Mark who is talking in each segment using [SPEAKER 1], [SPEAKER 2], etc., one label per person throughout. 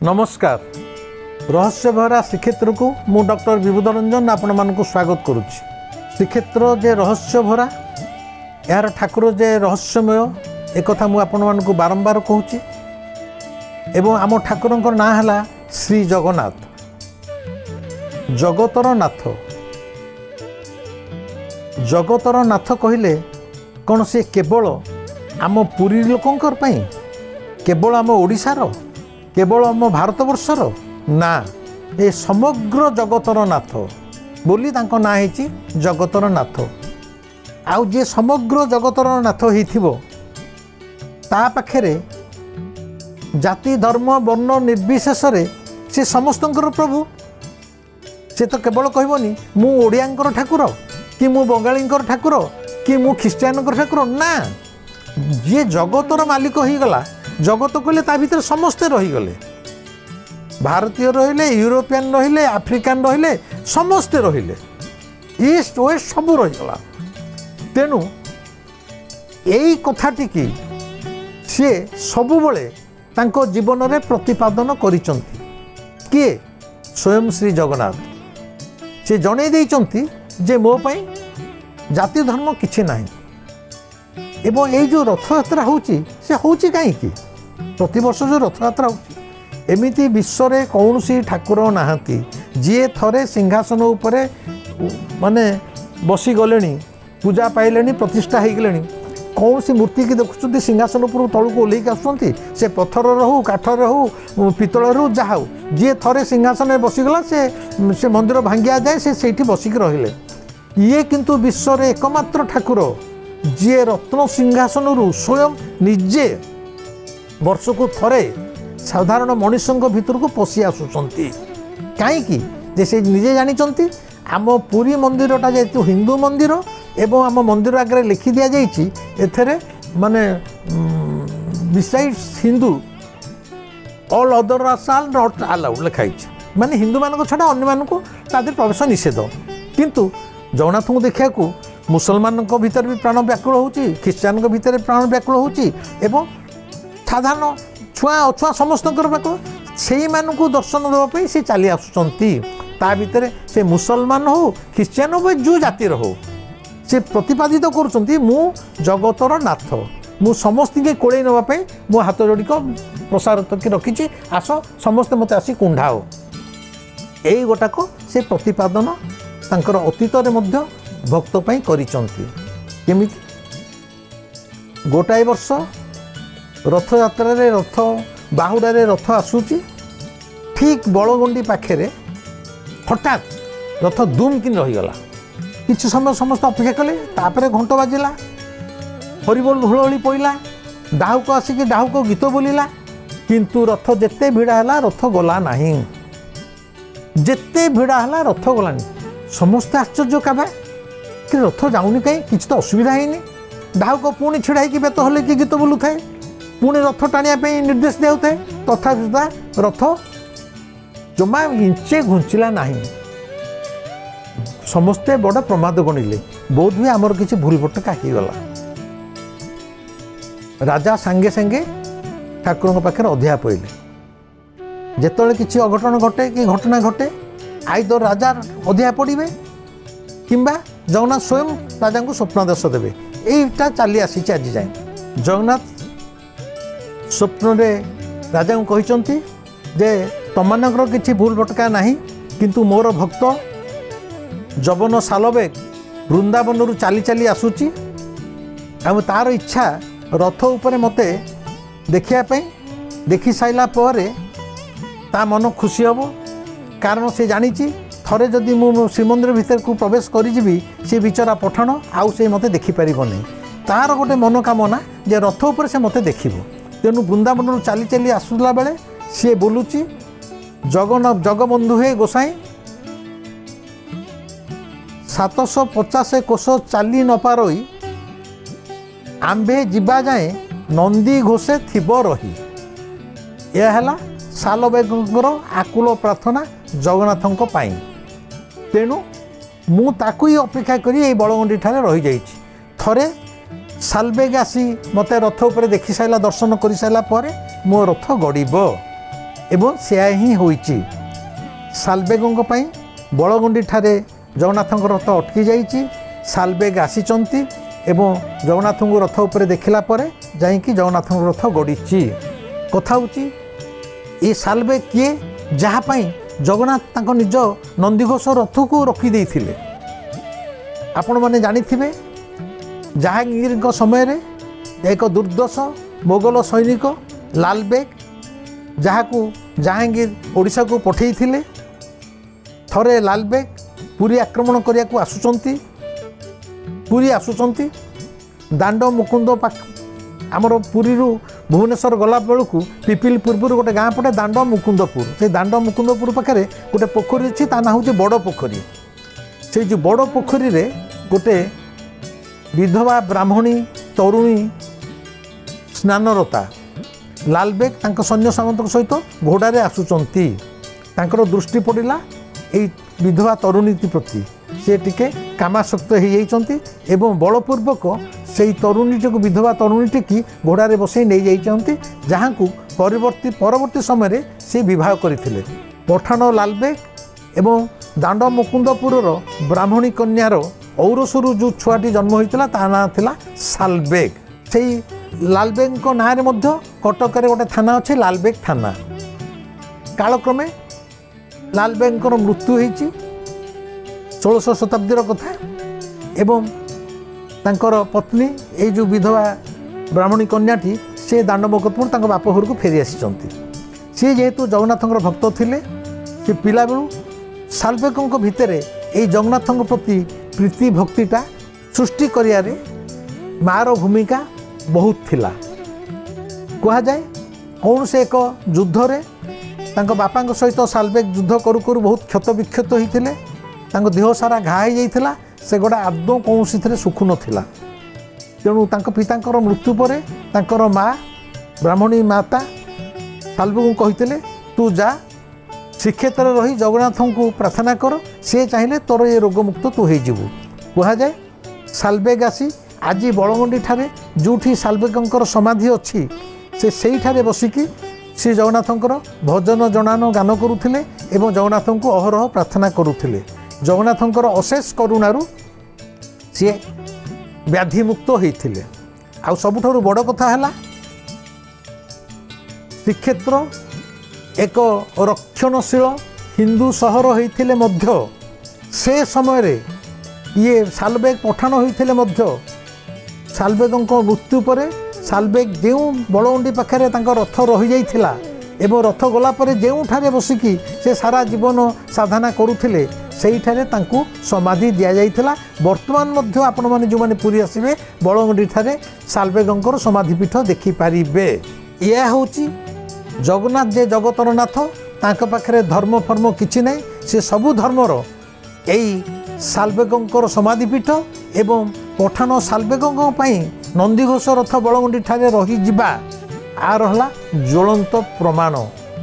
[SPEAKER 1] नमस्कार रहस्य भरा श्रीक्षेत्र को मु डॉक्टर विभूत रंजन आपण मानक स्वागत करुच्ची। श्रीक्षेत्र जे रहस्य भरा यार ठाकुर जे रहस्यमय एक कथा मु आपण मानक बारंबार कहूची एवं आम ठाकुर ना है श्री जगन्नाथ जगतर नाथ। जगतर नाथ कहले कौन से केवल आम पुरी लोकंकर पई केवल आम ओडिशार केवल आम भारतवर्षर ना ए समग्र जगतर नाथ बोली तांको ना है जगतर नाथ। आउ जे समग्र जगतर नाथ होइथिबो ता पाखरे जाति धर्म वर्ण निर्विशेष से समस्तंकर प्रभु। से तो केवल कहबनी मु ओडियांकर ठाकुर कि मु बंगालींकर ठाकुर कि मु ख्रीस्टियानकर ठाकुर ना। जे जगतर मालिक हो गला जगत कहले ता भीतर समस्ते रहीगले भारतीय रहिले यूरोपियन रहिले आफ्रिकान रहिले समस्ते रहिले ईस्ट वेस्ट सब रहीगला। तेणु यही कथाटी की सी सबुबले तांको जीवन में प्रतिपादन करिसंती किए स्वयं श्री जगन्नाथ। से जणे देइचंती जे मो पई जाति धर्म किछि नाही। एवं यही जो रथ यात्रा होची से होची कहीं प्रति वर्ष जो रथ यात्रा होची एमिति विश्व रे कौन सी ठाकुर नाहांती जी थरे सिंहासन उपरे माने बसी गलेनी पूजा पाइलेनी प्रतिष्ठा हो गले कौन सी मूर्ति की देखुं सिंहासन उपर तलू ओल्लैक आसुँच से पत्थर हो काठर हो पितल हो जहा हो जी थरे सिंहासन में बसीगला से मंदिर भांगिया जाए से बसिक रहिले। ये किंतु विश्व रे एकमात्र ठाकुर जी रत्न सिंहासन स्वयं निजे वर्ष को थरे साधारण मनुष्यों भीतर को पशि आसुंच कहीं से निजे जानी आम पुरी मंदिरटा जेहेतु हिंदू मंदिर एवं आम मंदिर आगे लिखि दि जाइए एथेरे माने besides Hindu all other are not allowed लिखाई माने हिंदू मान छड़ा अन्य मानक प्रवेश निषेध। किंतु जगन्नाथ को देखा मुसलमान भीतर भी प्राण व्याकुल होची ख्रीस्टियान भीतर प्राण व्याकुल होची एवं साधारण छुआ अछुआ समस्त व्याकुल से मानू दर्शन देवाई से चली आसुँच ता भीतर से मुसलमान हो ख्रीस्टियान हो जो जातिर हो से प्रतिपादित करुँच मु जगतर नाथ मु समस्त के कोड़े नापी मो हाथ जोड़िक प्रसारित की रखी आस समस्ते मत आसी कुंढाओ यही गोटाक से प्रतिपादन तांकर अतीत भक्त पाई करिचंती। केमिति गोटाए वर्ष रथ यात्रा रे रथ बाहुडा रे रथ आसूची ठीक बड़गंडी पाखे हठात रथ दुम किन रहीगला किछ समय समस्त अपेक्षा कले तापर घंट बाजिला हरिबोल हुलहुली पड़ला डाहुक आसिक डाहुक गीत बोलिला किंतु रथ जेते भिड़ा है रथ गला नहीं जेते भिड़ा है रथ गलानी समस्ते आश्चर्य काबा कि रथ जाऊनी कहीं किसी तो असुविधा है डाहुक पुणी छिड़ा होगी बेत हल कि गीत बोलू थाए पुणी रथ टाणिया निर्देश दिया थाए तथा सुधा रथ जमा इंचे घुंचला नहीं समस्ते बड़ा प्रमाद गणिले बहुत भी आमर किसी भूल भटका होगला। राजा सांगे सांगे ठाकुर पाखे अधिया पड़े जिते किसी अघटन घटे कि घटना घटे आईदर राजा अधिया पड़े किंबा जगन्नाथ स्वयं राजा को स्वप्नादेश देवे यहीटा चली आसी आज जाए। जगन्नाथ स्वप्न राजा को कहते जे तमर किसी भूल भटका नहीं किंतु मोर भक्त जवन सालबेग वृंदावन रु चली चली आसूची तार इच्छा रथ उपरे मते देखापी देखी साइला परे ता मन खुशी हम कारण से जानी थरे जदि मु श्रीमंदिर भीतर को प्रवेश करी सी बिचरा पठाण आउ से मते देखिपर नहीं तार गोटे मनोकामना जे रथ उपर से मते देखिबो। तेणु वृंदावन चली चली आसुला बेले सी बोलुची जगन्नाथ जगबंधु हे गोसाई 750 कोश चली न पारई आंबे जीवा जाए नंदी घोषे थिब रही। यह है सालबेगर आकुल प्रार्थना जगन्नाथों पाई। तेणु मु ताकू ही अपेक्षा करी ये बड़गंडी ठारे रही जाइए थरे सालबेग आसी मते रथ उपर देखि साइला दर्शन कर साइला परे मो रथ गड़ब एवं सेया ही होइछि। सालबेगों पाई बड़गुंडी ठारे जगन्नाथ रथ अटकी जाइछि। सालबेग आसीचंती एवं जगन्नाथ रथ उपरे देखिला परे जाइकी जगन्नाथ रथ गड़ीची। कथा होची ये सालबेग किए जहाँपाई जगन्नाथ तांको निज नंदीघोष रथ को रखी देइथिले। आपण माने जानिथिबे जहांगीर समय रे एक दुर्दश मोगल सैनिक लालबेग जहाकू जहांगीर ओडिशा को पठेइथिले। थरे लालबेग पुरी आक्रमण करिया को आसुचंती। पुरी आसुचंती दांड मुकुंद पाख आमर पुरी भुवनेश्वर गला बेलू पिपिलपुर गोटे गाँ पटे दांड मुकुंदपुर। से दांड मुकुंदपुर पाखे गोटे पोखरी अच्छी ता ना हूँ बड़ पोखरी। से जो बड़ पोखरी रे गोटे विधवा ब्राह्मणी तरुणी स्नानरता लालबेग तांक सैन्य सामंत सहित घोड़ारे आसुचंती। तांकर दृष्टि पड़ा यही विधवा तरुणी प्रति से टिके कामासक्त हो जाइछंती एवं बलपूर्वक से तरुणीटी को विधवा तरुणीटी की घोड़ारे बसई नहीं जाइछंती जहाँ को परवर्ती समय से विवाह करथिले। पठाण लालबेग एवं दांड मुकुंदपुर ब्राह्मणी कन्यार औरसरू जो छुआटी जन्म होता ता ना थिला सालबेग। से लालबेग को नाँ रे मध्य कटक रे गोटे थाना अच्छे लालबेग थाना। कालक्रमे लालबेग मृत्यु होइछि 16 शताब्दीर कथा। एवं तांकर पत्नी ये जो विधवा ब्राह्मणी कन्याटी से दांड मुकुंदपुर तांको बाप घर को फेरी आसी। सी जेहेतु जगन्नाथ भक्त थिले से पिला बेलू सालबेगों भितर ये जगन्नाथ प्रति प्रीति भक्तिटा सृष्टि करियारे मार भूमिका बहुत थिला। कहा जाए कौन से एक युद्ध रे तांको बापा सहित सालबेग युद्ध करू करू बहुत क्षत विक्षत होते देह सारा घा हो जाइथिला। से गोटा आदौ कौन थे सुखु नथिला। तेणु तांको पितांकर मृत्यु पर तांकर माँ ब्राह्मणी माता सालबेग को कहिथिले तू जा श्रीक्षेत्र रही जगन्नाथ को प्रार्थना कर सी चाहिए तोर ये रोगमुक्त तू हो। कह जाए सालबेग आसी आज बड़गुंडी ठारे जोठी सालबेगंकर समाधि अच्छी से ठारे बसिकी श्री जगन्नाथंकर भजन जनान गान करुथिले एवं जगन्नाथ को अहरह प्रार्थना करुथिले। जगन्नाथंकर अशेष करुणारू सी व्याधिमुक्त होइथिले। आ सबुठारु बड़ कथा है श्रीक्षेत्र एक रक्षणशील हिंदू सहर होइथिले मध्य से समय रे ये सालबेग पठाण होइथिले मध्य सालबेगों मृत्यु पर सालबेग जो बड़गुंडी पाखे रथ रही जाइथिला एवं रथ गला पर जोठारे बसिकी से सारा जीवन साधना करुथिले सेठारे तांकु समाधि दिया जाइथिला। वर्तमान मध्य आपण माने जो माने पुरी आसीबे बड़गुंडी ठारे सालबेगों समाधिपीठ देखि पारिबे। यह होची जगन्नाथ जे जगतर नाथ तांक पाखरे धर्म फर्म किछि नै से सबु धर्मर यही सालबेगों समाधिपीठ एवं पठाण सालबेगों पाई नंदीघोष रथ बड़गुंडी ठारे रही जिबा आ रहला ज्वलंत प्रमाण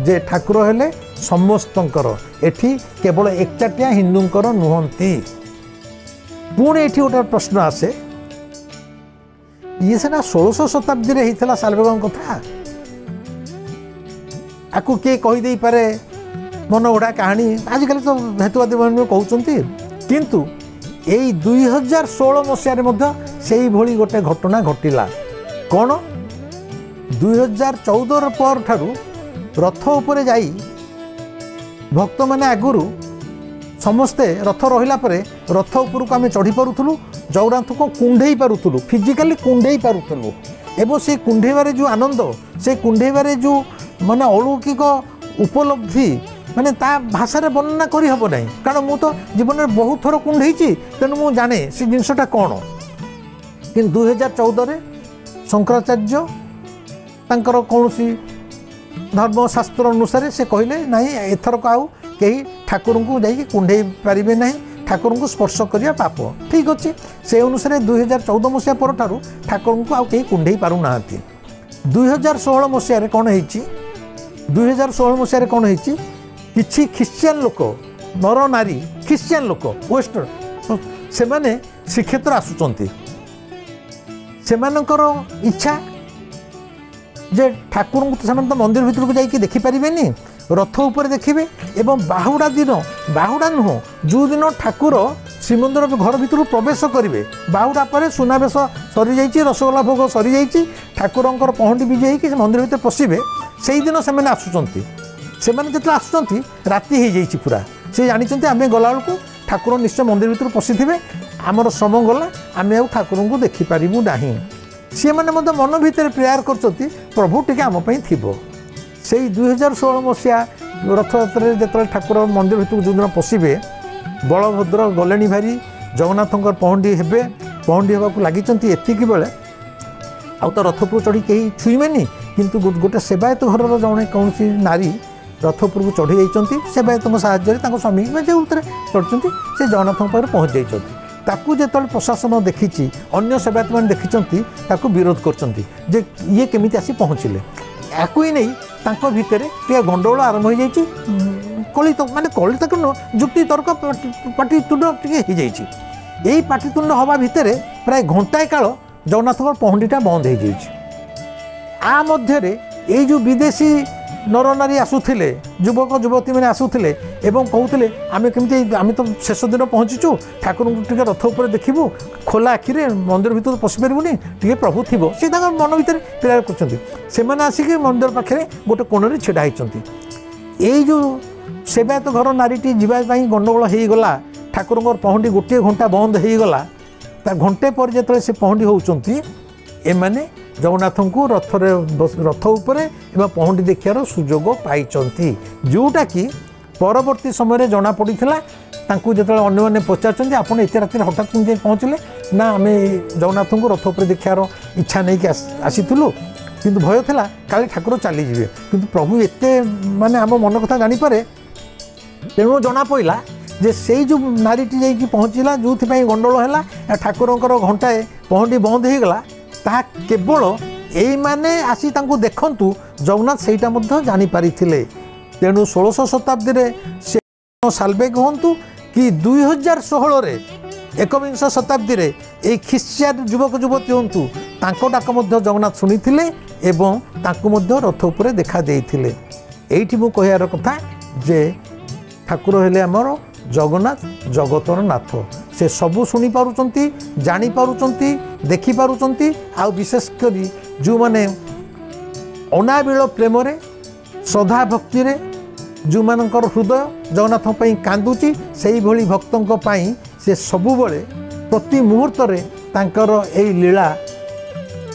[SPEAKER 1] जे ठाकुर हेले समस्तंकर एठी केवल एकचाटिया हिंदूंकर नुहंती। पुणी एठी गोटे प्रश्न आसे ये सीना 16 शताब्दी रे हितला सालबेगों कथा आकु के कहि देई पारे मन गड़ा कहानी आजिकल तो हेतुवादी मन कहउचंती किंतु यही 2016 मसीह मध्य से भली गोटे घटना घटिला। कौन 2014 पर ठारू रथ उपरे जाई भक्त माने आगुरु समस्ते रथ रहिला परे रथ उपरू को आम चढ़ी पारुथुलु जगन्नाथ को कुंढेई पारुथुलु फिजिकाली कुंढेई पारुथुलु एवं से कुंढेबारे जो आनंद से कुंढेबारे जो माने अलौकिक उपलब्धि माने ता भाषा रे वर्णना करी हबो नहीं कारण मु तो जीवन में बहुत थर कुंढेइची तेणु मु जाने से जिनसटा कौन। कि 2014 रे शंकराचार्य तांकर कौनसी धर्मशास्त्र अनुसार से कहले नहीं एथरक आउ कहीं ठाकुर को जाइए कुंढे पारे ना ठाकुर को स्पर्श करिया पाप ठीक अच्छे से अनुसार 2014 मसीहा पर ठारू ठाकुर को आउ कहीं कुंढे पारु ना। 2016 मसीह कौन है 2016 मसीह कौन है किछि ख्रिश्चियन लोक नर नारी ख्रिश्चियन लोक वेस्टर्न से माने श्रीक्षेत्र आसुचंती सेमानकर इच्छा जे ठाकुर को तो मंदिर भीतर को जाइए देखिपारे रथ उपर देखिए एवं बाहुड़ा दिन बाहुड़ा नुह जो दिन ठाकुर श्रीमंदिर घर भितर प्रवेश करेंगे बाहुड़ा पर सुनावेश सरी जाइए रसगोल्ला भोग सरी जाइए ठाकुरंकर पहंडी विजे कि मंदिर भीतर पशिबे से दिन से आसुँच से आसुँच राति हो जाइए पूरा से जानी आम गला बेलू ठाकुर निश्चय मंदिर भीतर पशि थे आमर श्रम गला आम आ ठाकुर को देखिपारू ना सी मैंने मन भीतर प्रेयर कर प्रभु टी आम थी से 2016 मसीहा रथयात्रा जो ठाकुर मंदिर भीतर जो दिन पशिबे बलभद्र गले भारी जगन्नाथ पहंडी हे पहंडी होगा लगी एतिक बेले आ तो रथपुर चढ़ी कहीं छुईबेनि किंतु गोटे सेवायत घर जड़े कौन नारी रथपुर को चढ़ी जाती सेवायत साहाय्य स्वामी जो चढ़ती से जगन्नाथ पाखे पहुँच जाती जो प्रशासन देखी अन्य सेवायत मैंने देखी विरोध कर ये केमी आसी पहुँचले या ही नहीं तांको भितर टे गंडगोल आरंभ हो जाइए कलित माने कलित जुक्ति तर्क पाटितुंड टे यही पाटितुंड हवा भितर प्राय घंटाए काल जगन्नाथ पहंडीटा बंद हो जा मध्य ये जो विदेशी नर नारी आसुले युवक युवती मैंने आसुले एवं कहते आम केमी आम तो शेष दिन पहुँचीचु ठाकुर टे रथ उपर देखू खोला आखिरे मंदिर भीतर पशि पारूनी टे प्रभु थी सी मन भर प्रेयर कर आसिक मंदिर पाखे गोटे कोण छिड़ा होती यही जो सेवायत घर नारीटी जावाई गंडगोल हो गला ठाकुर पहंडी गोटे घंटा बंद हो गला घंटे पर जो से पहंडी होती एमाने जगन्नाथ को रथ उपरे एवं पहंडी देखार सुजोग पाई जोटा कि परवर्ती समय जना पड़ा जो अन्य पचार आपड़ एत रात हठात पहुँचले ना आम जगन्नाथ को रथ उपर देखार इच्छा नहीं कि आसीलु किंतु भय था काले ठाकुर चलीजे कि प्रभु एत माने आम मन कथा जानीपे तेणु जना पड़ा जे से जो नारीटी जाकि पहुँचला जो गंडगोल है ठाकुर घंटाए पहंडी बंद हो गला ता केवल यही माने आसी तांको देखंतु जगन्नाथ सेटा मध्य जानी पारी थिले तेणु 16 शताब्दी रे से सालबेग हंतु कि 2016 रे 21 शताब्दी रे ए ख्रिश्चियन युवक युवती हंतु तांको डाक मध्य जगन्नाथ शुणी थिले एवं तांको मध्य रथ उपरे देखा देइथिले एइठी मु कहियार कथा जे ठाकुर हेले हमर जगन्नाथ जगतर नाथ से सबू शुणी पारुचंती जानी पारुचंती देखि पारुचंती आ विशेष करी जो माने अनाबिल प्रेम रे श्रद्धा भक्ति रे जो मानकर हृदय जगन्नाथ पई कांदुची सेही भली भक्तों पई से सबुबले प्रति मुहूर्त रे तांकर एई लीला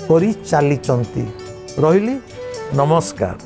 [SPEAKER 1] करी चालीचंती रहिली नमस्कार।